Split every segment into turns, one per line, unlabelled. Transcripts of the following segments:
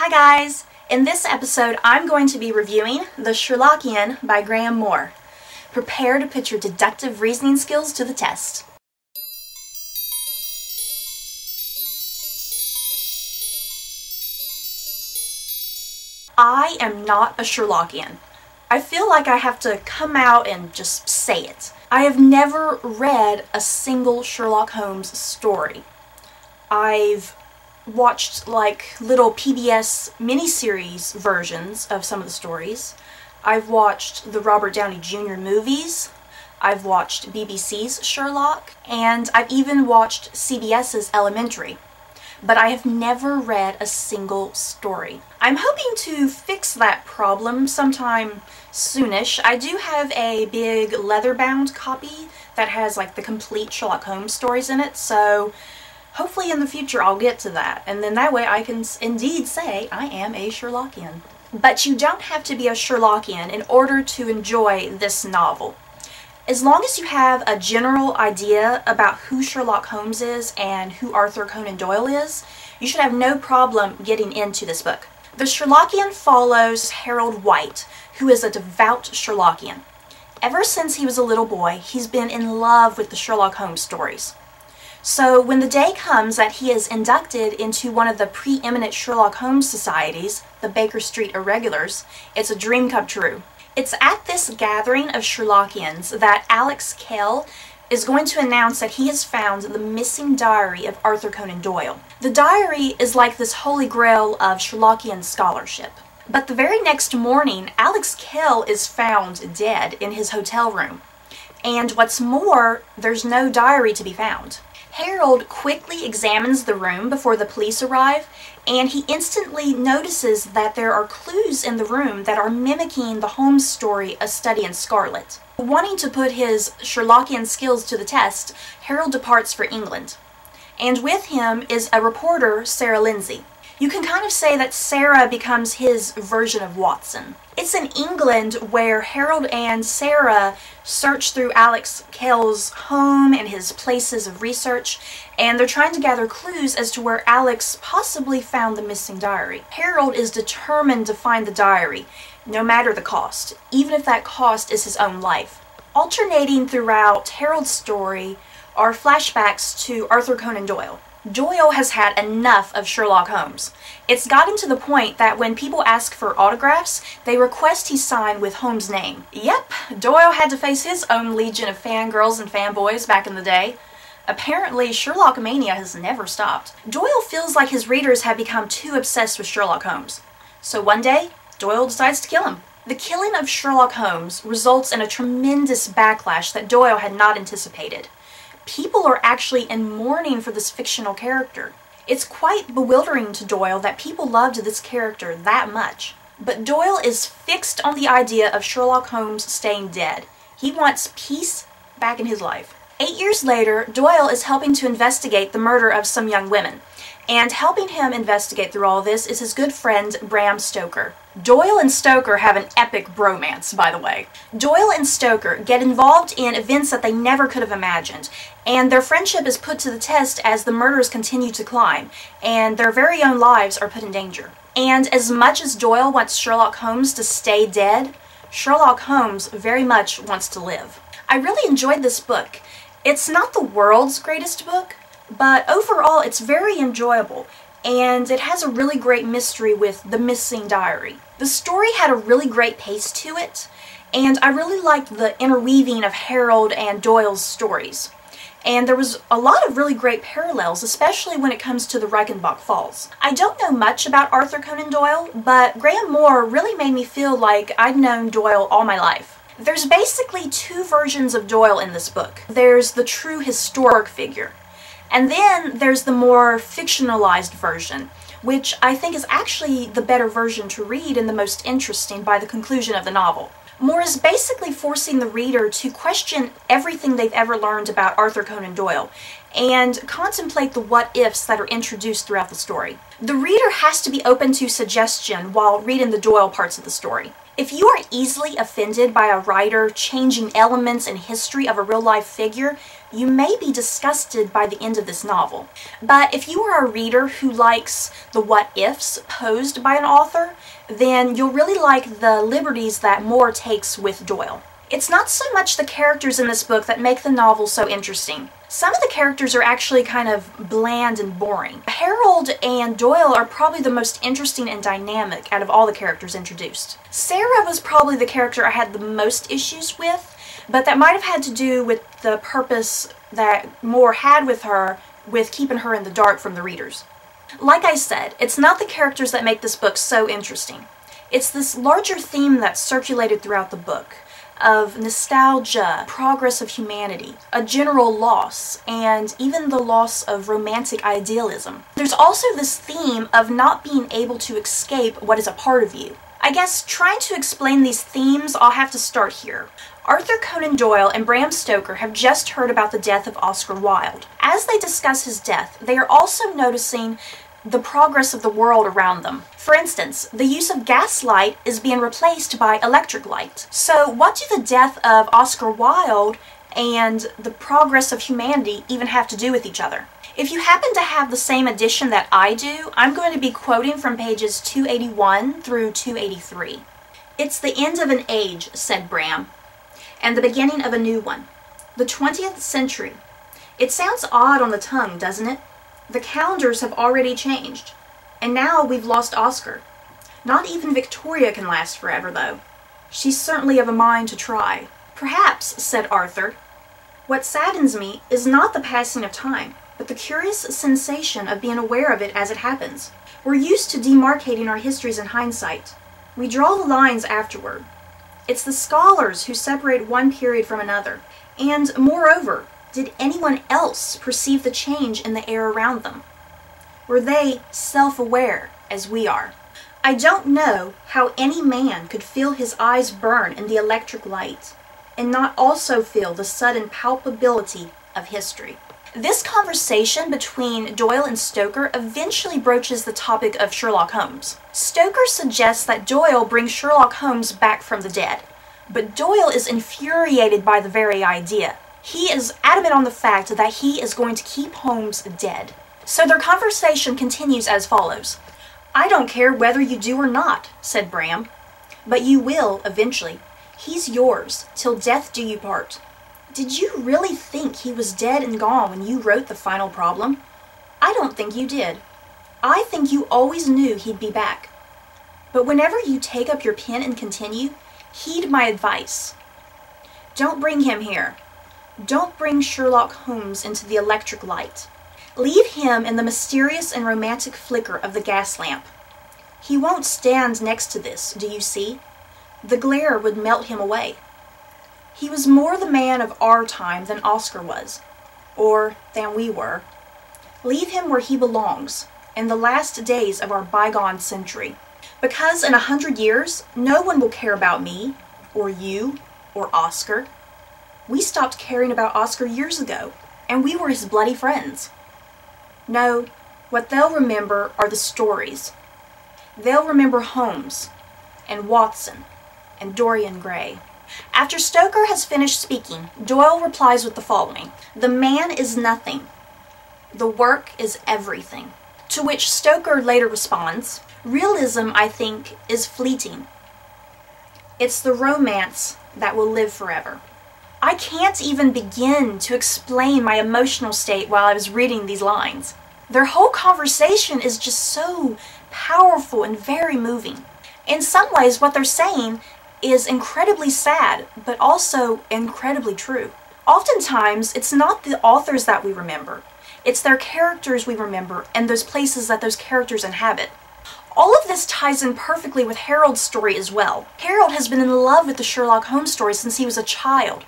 Hi guys! In this episode I'm going to be reviewing The Sherlockian by Graham Moore. Prepare to put your deductive reasoning skills to the test. I am not a Sherlockian. I feel like I have to come out and just say it. I have never read a single Sherlock Holmes story. I've watched like little PBS miniseries versions of some of the stories. I've watched the Robert Downey Jr. movies. I've watched BBC's Sherlock, and I've even watched CBS's Elementary. But I have never read a single story. I'm hoping to fix that problem sometime soonish. I do have a big leather-bound copy that has like the complete Sherlock Holmes stories in it, so hopefully in the future I'll get to that, and then that way I can indeed say I am a Sherlockian. But you don't have to be a Sherlockian in order to enjoy this novel. As long as you have a general idea about who Sherlock Holmes is and who Arthur Conan Doyle is, you should have no problem getting into this book. The Sherlockian follows Harold White, who is a devout Sherlockian. Ever since he was a little boy, he's been in love with the Sherlock Holmes stories. So when the day comes that he is inducted into one of the preeminent Sherlock Holmes societies, the Baker Street Irregulars, it's a dream come true. It's at this gathering of Sherlockians that Alex Kell is going to announce that he has found the missing diary of Arthur Conan Doyle. The diary is like this holy grail of Sherlockian scholarship. But the very next morning, Alex Kell is found dead in his hotel room. And what's more, there's no diary to be found. Harold quickly examines the room before the police arrive, and he instantly notices that there are clues in the room that are mimicking the Holmes story A Study in Scarlet. Wanting to put his Sherlockian skills to the test, Harold departs for England. And with him is a reporter, Sarah Lindsay. You can kind of say that Sarah becomes his version of Watson. It's in England where Harold and Sarah search through Alex Kell's home and his places of research, and they're trying to gather clues as to where Alex possibly found the missing diary. Harold is determined to find the diary, no matter the cost, even if that cost is his own life. Alternating throughout Harold's story are flashbacks to Arthur Conan Doyle. Doyle has had enough of Sherlock Holmes. It's gotten to the point that when people ask for autographs, they request he sign with Holmes' name. Yep, Doyle had to face his own legion of fangirls and fanboys back in the day. Apparently, Sherlock mania has never stopped. Doyle feels like his readers have become too obsessed with Sherlock Holmes. So one day, Doyle decides to kill him. The killing of Sherlock Holmes results in a tremendous backlash that Doyle had not anticipated. People are actually in mourning for this fictional character. It's quite bewildering to Doyle that people loved this character that much. But Doyle is fixed on the idea of Sherlock Holmes staying dead. He wants peace back in his life. 8 years later, Doyle is helping to investigate the murder of some young women. And helping him investigate through all of this is his good friend, Bram Stoker. Doyle and Stoker have an epic bromance, by the way. Doyle and Stoker get involved in events that they never could have imagined, and their friendship is put to the test as the murders continue to climb, and their very own lives are put in danger. And as much as Doyle wants Sherlock Holmes to stay dead, Sherlock Holmes very much wants to live. I really enjoyed this book. It's not the world's greatest book, but overall it's very enjoyable, and it has a really great mystery with the missing diary. The story had a really great pace to it, and I really liked the interweaving of Harold and Doyle's stories. And there was a lot of really great parallels, especially when it comes to the Reichenbach Falls. I don't know much about Arthur Conan Doyle, but Graham Moore really made me feel like I'd known Doyle all my life. There's basically two versions of Doyle in this book. There's the true historic figure, and then there's the more fictionalized version, which I think is actually the better version to read and the most interesting by the conclusion of the novel. Moore is basically forcing the reader to question everything they've ever learned about Arthur Conan Doyle and contemplate the what-ifs that are introduced throughout the story. The reader has to be open to suggestion while reading the Doyle parts of the story. If you are easily offended by a writer changing elements in history of a real-life figure, you may be disgusted by the end of this novel. But if you are a reader who likes the what-ifs posed by an author, then you'll really like the liberties that Moore takes with Doyle. It's not so much the characters in this book that make the novel so interesting. Some of the characters are actually kind of bland and boring. Harold and Doyle are probably the most interesting and dynamic out of all the characters introduced. Sarah was probably the character I had the most issues with, but that might have had to do with the purpose that Moore had with her, with keeping her in the dark from the readers. Like I said, it's not the characters that make this book so interesting. It's this larger theme that's circulated throughout the book, of nostalgia, progress of humanity, a general loss, and even the loss of romantic idealism. There's also this theme of not being able to escape what is a part of you. I guess trying to explain these themes, I'll have to start here. Arthur Conan Doyle and Bram Stoker have just heard about the death of Oscar Wilde. As they discuss his death, they are also noticing the progress of the world around them. For instance, the use of gaslight is being replaced by electric light. So what do the death of Oscar Wilde and the progress of humanity even have to do with each other? If you happen to have the same edition that I do, I'm going to be quoting from pages 281 through 283. "It's the end of an age," said Bram, "and the beginning of a new one. The 20th century. It sounds odd on the tongue, doesn't it? The calendars have already changed, and now we've lost Oscar. Not even Victoria can last forever, though. She's certainly of a mind to try." "Perhaps," said Arthur, "what saddens me is not the passing of time, but the curious sensation of being aware of it as it happens. We're used to demarcating our histories in hindsight. We draw the lines afterward. It's the scholars who separate one period from another. And, moreover, did anyone else perceive the change in the air around them? Were they self-aware as we are? I don't know how any man could feel his eyes burn in the electric light and not also feel the sudden palpability of history." This conversation between Doyle and Stoker eventually broaches the topic of Sherlock Holmes. Stoker suggests that Doyle brings Sherlock Holmes back from the dead, but Doyle is infuriated by the very idea. He is adamant on the fact that he is going to keep Holmes dead. So their conversation continues as follows. "I don't care whether you do or not," said Bram, "but you will eventually. He's yours, till death do you part. Did you really think he was dead and gone when you wrote the final problem? I don't think you did. I think you always knew he'd be back. But whenever you take up your pen and continue, heed my advice. Don't bring him here. Don't bring Sherlock Holmes into the electric light. Leave him in the mysterious and romantic flicker of the gas lamp. He won't stand next to this, do you see? The glare would melt him away. He was more the man of our time than Oscar was, or than we were. Leave him where he belongs, in the last days of our bygone century. Because in 100 years, no one will care about me, or you, or Oscar. We stopped caring about Oscar years ago, and we were his bloody friends. No, what they'll remember are the stories. They'll remember Holmes, and Watson, and Dorian Gray." After Stoker has finished speaking, Doyle replies with the following. "The man is nothing. The work is everything." To which Stoker later responds, "Realism, I think, is fleeting. It's the romance that will live forever." I can't even begin to explain my emotional state while I was reading these lines. Their whole conversation is just so powerful and very moving. In some ways, what they're saying is incredibly sad, but also incredibly true. Oftentimes, it's not the authors that we remember. It's their characters we remember and those places that those characters inhabit. All of this ties in perfectly with Harold's story as well. Harold has been in love with the Sherlock Holmes story since he was a child.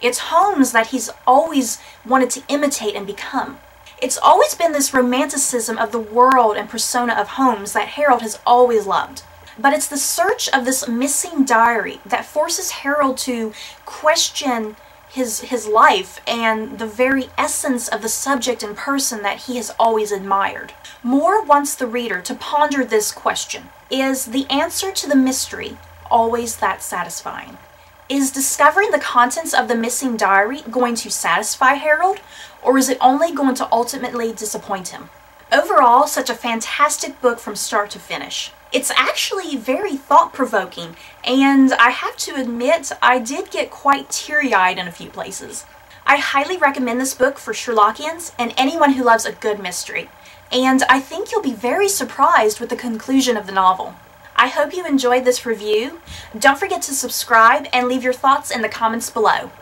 It's Holmes that he's always wanted to imitate and become. It's always been this romanticism of the world and persona of Holmes that Harold has always loved. But it's the search of this missing diary that forces Harold to question his life and the very essence of the subject and person that he has always admired. Moore wants the reader to ponder this question. Is the answer to the mystery always that satisfying? Is discovering the contents of the missing diary going to satisfy Harold, or is it only going to ultimately disappoint him? Overall, such a fantastic book from start to finish. It's actually very thought-provoking, and I have to admit I did get quite teary-eyed in a few places. I highly recommend this book for Sherlockians and anyone who loves a good mystery, and I think you'll be very surprised with the conclusion of the novel. I hope you enjoyed this review. Don't forget to subscribe and leave your thoughts in the comments below.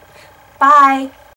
Bye!